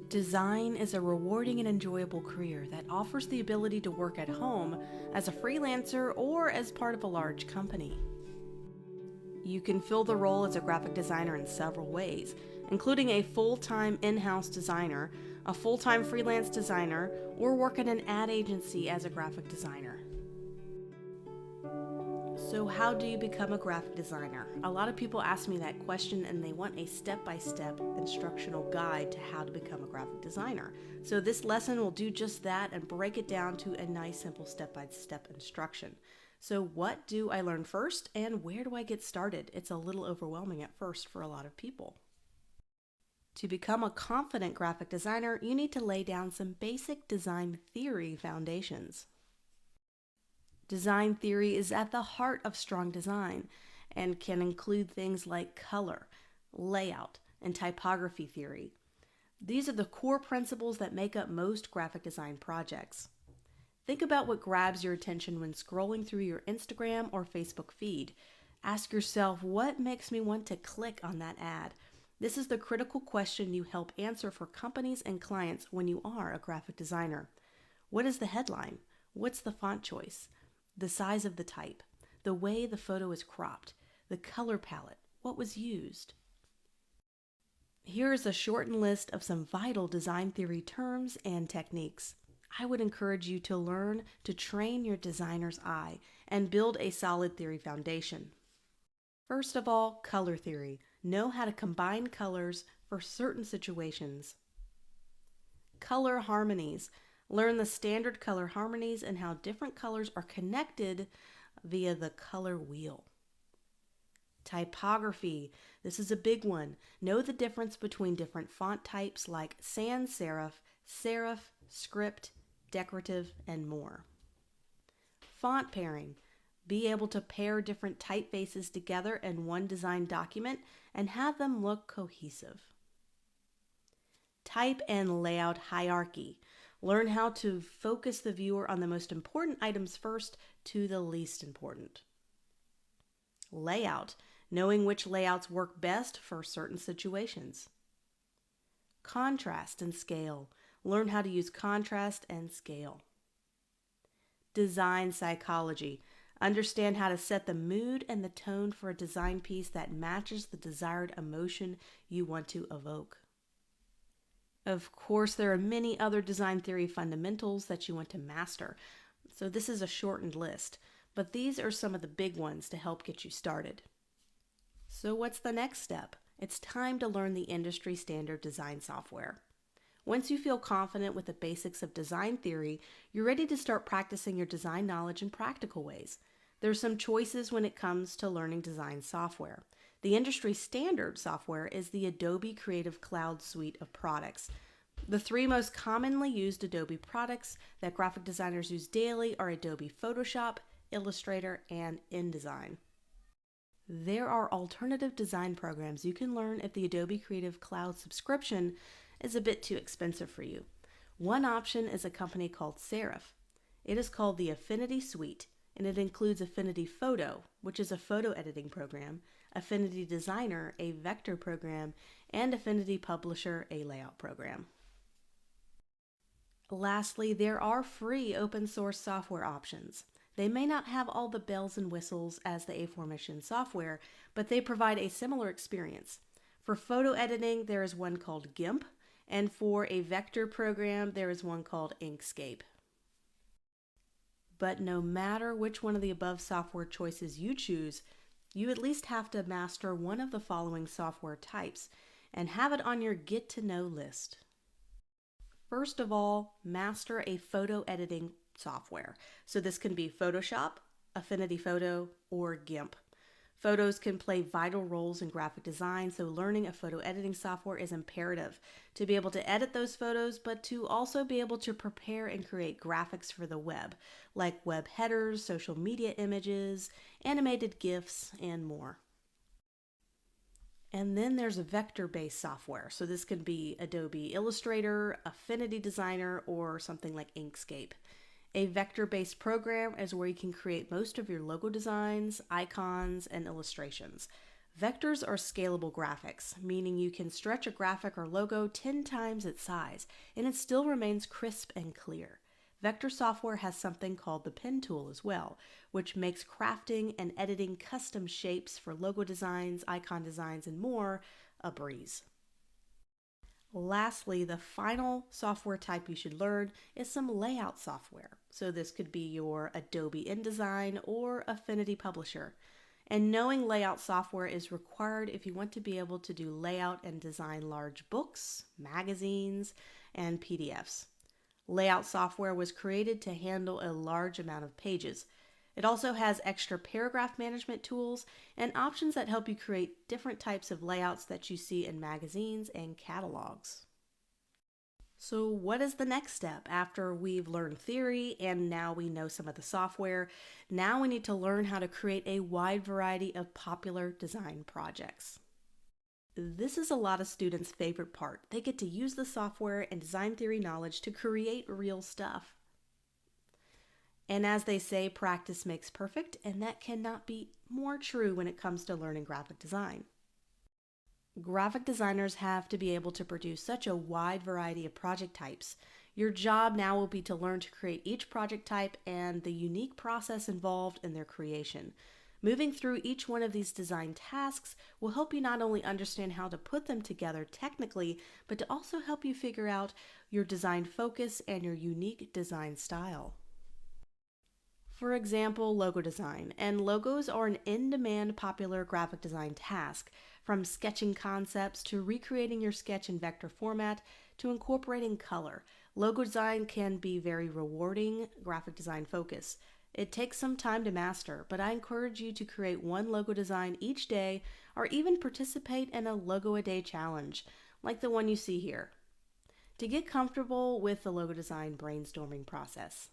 Design is a rewarding and enjoyable career that offers the ability to work at home, as a freelancer, or as part of a large company. You can fill the role as a graphic designer in several ways, including a full-time in-house designer, a full-time freelance designer, or work at an ad agency as a graphic designer. So how do you become a graphic designer? A lot of people ask me that question and they want a step-by-step instructional guide to how to become a graphic designer. So this lesson will do just that and break it down to a nice simple step-by-step instruction. So what do I learn first and where do I get started? It's a little overwhelming at first for a lot of people. To become a confident graphic designer, you need to lay down some basic design theory foundations. Design theory is at the heart of strong design and can include things like color, layout, and typography theory. These are the core principles that make up most graphic design projects. Think about what grabs your attention when scrolling through your Instagram or Facebook feed. Ask yourself, what makes me want to click on that ad? This is the critical question you help answer for companies and clients when you are a graphic designer. What is the headline? What's the font choice? The size of the type, the way the photo is cropped, the color palette, what was used. Here is a shortened list of some vital design theory terms and techniques. I would encourage you to learn to train your designer's eye and build a solid theory foundation. First of all, color theory. Know how to combine colors for certain situations. Color harmonies. Learn the standard color harmonies and how different colors are connected via the color wheel. Typography. This is a big one. Know the difference between different font types like sans serif, serif, script, decorative, and more. Font pairing. Be able to pair different typefaces together in one design document and have them look cohesive. Type and layout hierarchy. Learn how to focus the viewer on the most important items first to the least important. Layout. Knowing which layouts work best for certain situations. Contrast and scale. Learn how to use contrast and scale. Design psychology. Understand how to set the mood and the tone for a design piece that matches the desired emotion you want to evoke. Of course, there are many other design theory fundamentals that you want to master, so this is a shortened list, but these are some of the big ones to help get you started. So what's the next step? It's time to learn the industry standard design software. Once you feel confident with the basics of design theory, you're ready to start practicing your design knowledge in practical ways. There's some choices when it comes to learning design software. The industry standard software is the Adobe Creative Cloud suite of products. The three most commonly used Adobe products that graphic designers use daily are Adobe Photoshop, Illustrator, and InDesign. There are alternative design programs you can learn if the Adobe Creative Cloud subscription is a bit too expensive for you. One option is a company called Serif. It is called the Affinity Suite, and it includes Affinity Photo, which is a photo editing program, Affinity Designer, a vector program, and Affinity Publisher, a layout program. Lastly, there are free open source software options. They may not have all the bells and whistles as the aforementioned software, but they provide a similar experience. For photo editing, there is one called GIMP, and for a vector program, there is one called Inkscape. But no matter which one of the above software choices you choose, you at least have to master one of the following software types and have it on your get to know list. First of all, master a photo editing software. So this can be Photoshop, Affinity Photo, or GIMP. Photos can play vital roles in graphic design, so learning a photo editing software is imperative to be able to edit those photos, but to also be able to prepare and create graphics for the web, like web headers, social media images, animated GIFs, and more. And then there's a vector-based software. So this can be Adobe Illustrator, Affinity Designer, or something like Inkscape. A vector-based program is where you can create most of your logo designs, icons, and illustrations. Vectors are scalable graphics, meaning you can stretch a graphic or logo 10 times its size, and it still remains crisp and clear. Vector software has something called the pen tool as well, which makes crafting and editing custom shapes for logo designs, icon designs, and more a breeze. Lastly, the final software type you should learn is some layout software. So this could be your Adobe InDesign or Affinity Publisher. And knowing layout software is required if you want to be able to do layout and design large books, magazines, and PDFs. Layout software was created to handle a large amount of pages. It also has extra paragraph management tools and options that help you create different types of layouts that you see in magazines and catalogs. So what is the next step after we've learned theory and now we know some of the software? Now we need to learn how to create a wide variety of popular design projects. This is a lot of students' favorite part. They get to use the software and design theory knowledge to create real stuff. And as they say, practice makes perfect, and that cannot be more true when it comes to learning graphic design. Graphic designers have to be able to produce such a wide variety of project types. Your job now will be to learn to create each project type and the unique process involved in their creation. Moving through each one of these design tasks will help you not only understand how to put them together technically, but to also help you figure out your design focus and your unique design style. For example, logo design. And logos are an in-demand popular graphic design task, from sketching concepts to recreating your sketch in vector format to incorporating color. Logo design can be very rewarding graphic design focus. It takes some time to master, but I encourage you to create one logo design each day or even participate in a logo a day challenge, like the one you see here, to get comfortable with the logo design brainstorming process.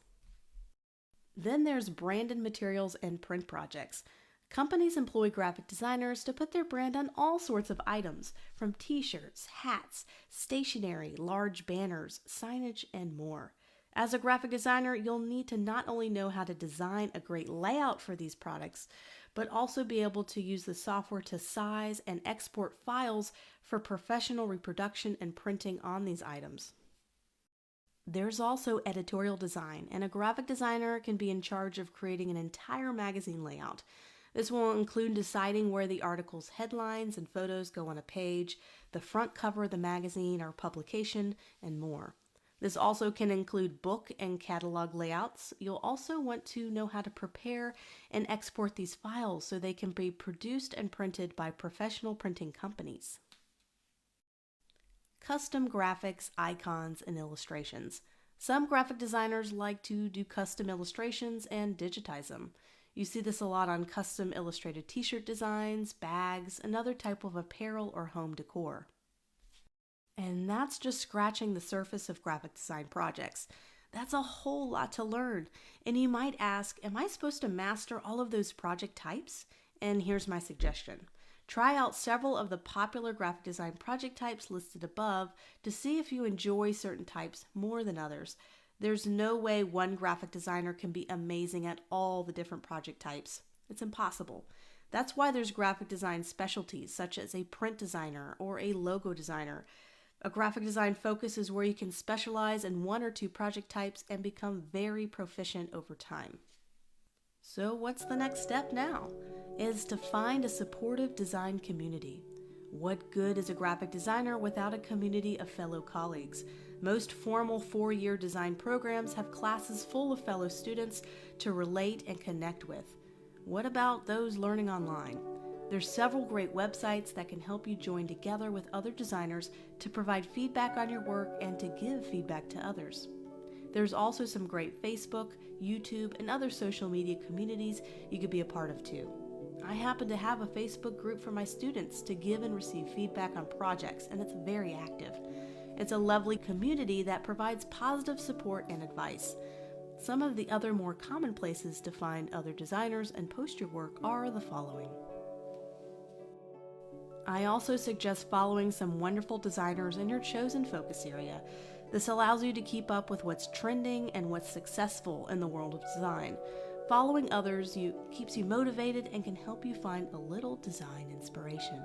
Then there's branded materials and print projects. Companies employ graphic designers to put their brand on all sorts of items, from t-shirts, hats, stationery, large banners, signage, and more. As a graphic designer, you'll need to not only know how to design a great layout for these products, but also be able to use the software to size and export files for professional reproduction and printing on these items. There's also editorial design, and a graphic designer can be in charge of creating an entire magazine layout. This will include deciding where the article's headlines and photos go on a page, the front cover of the magazine or publication, and more. This also can include book and catalog layouts. You'll also want to know how to prepare and export these files so they can be produced and printed by professional printing companies. Custom graphics, icons, and illustrations. Some graphic designers like to do custom illustrations and digitize them. You see this a lot on custom illustrated t-shirt designs, bags, and other type of apparel or home decor. And that's just scratching the surface of graphic design projects. That's a whole lot to learn. And you might ask, am I supposed to master all of those project types? And here's my suggestion. Try out several of the popular graphic design project types listed above to see if you enjoy certain types more than others. There's no way one graphic designer can be amazing at all the different project types. It's impossible. That's why there's graphic design specialties such as a print designer or a logo designer. A graphic design focus is where you can specialize in one or two project types and become very proficient over time. So what's the next step now? Is to find a supportive design community. What good is a graphic designer without a community of fellow colleagues? Most formal 4-year design programs have classes full of fellow students to relate and connect with. What about those learning online? There's several great websites that can help you join together with other designers to provide feedback on your work and to give feedback to others. There's also some great Facebook, YouTube, and other social media communities you could be a part of too. I happen to have a Facebook group for my students to give and receive feedback on projects, and it's very active. It's a lovely community that provides positive support and advice. Some of the other more common places to find other designers and post your work are the following. I also suggest following some wonderful designers in your chosen focus area. This allows you to keep up with what's trending and what's successful in the world of design. Following others keeps you motivated and can help you find a little design inspiration.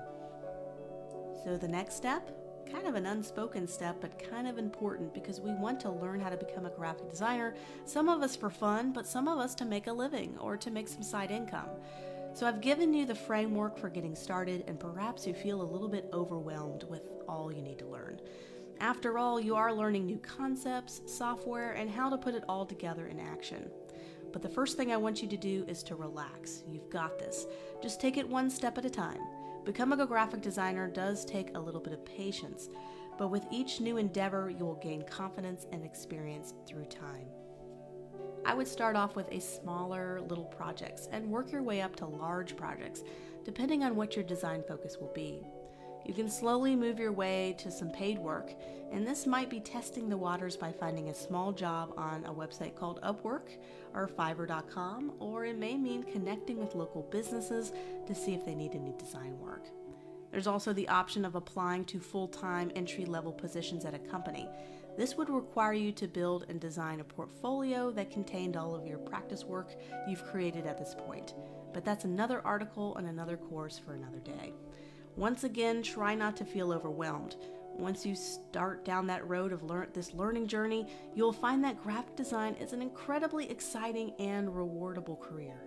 So the next step, kind of an unspoken step, but kind of important because we want to learn how to become a graphic designer, some of us for fun, but some of us to make a living or to make some side income. So I've given you the framework for getting started, and perhaps you feel a little bit overwhelmed with all you need to learn. After all, you are learning new concepts, software, and how to put it all together in action. But the first thing I want you to do is to relax. You've got this. Just take it one step at a time. Becoming a graphic designer does take a little bit of patience, but with each new endeavor, you will gain confidence and experience through time. I would start off with a smaller little projects and work your way up to large projects, depending on what your design focus will be. You can slowly move your way to some paid work, and this might be testing the waters by finding a small job on a website called Upwork or Fiverr.com, or it may mean connecting with local businesses to see if they need any design work. There's also the option of applying to full-time entry-level positions at a company. This would require you to build and design a portfolio that contained all of your practice work you've created at this point. But that's another article and another course for another day. Once again, try not to feel overwhelmed. Once you start down that road of this learning journey, you'll find that graphic design is an incredibly exciting and rewardable career.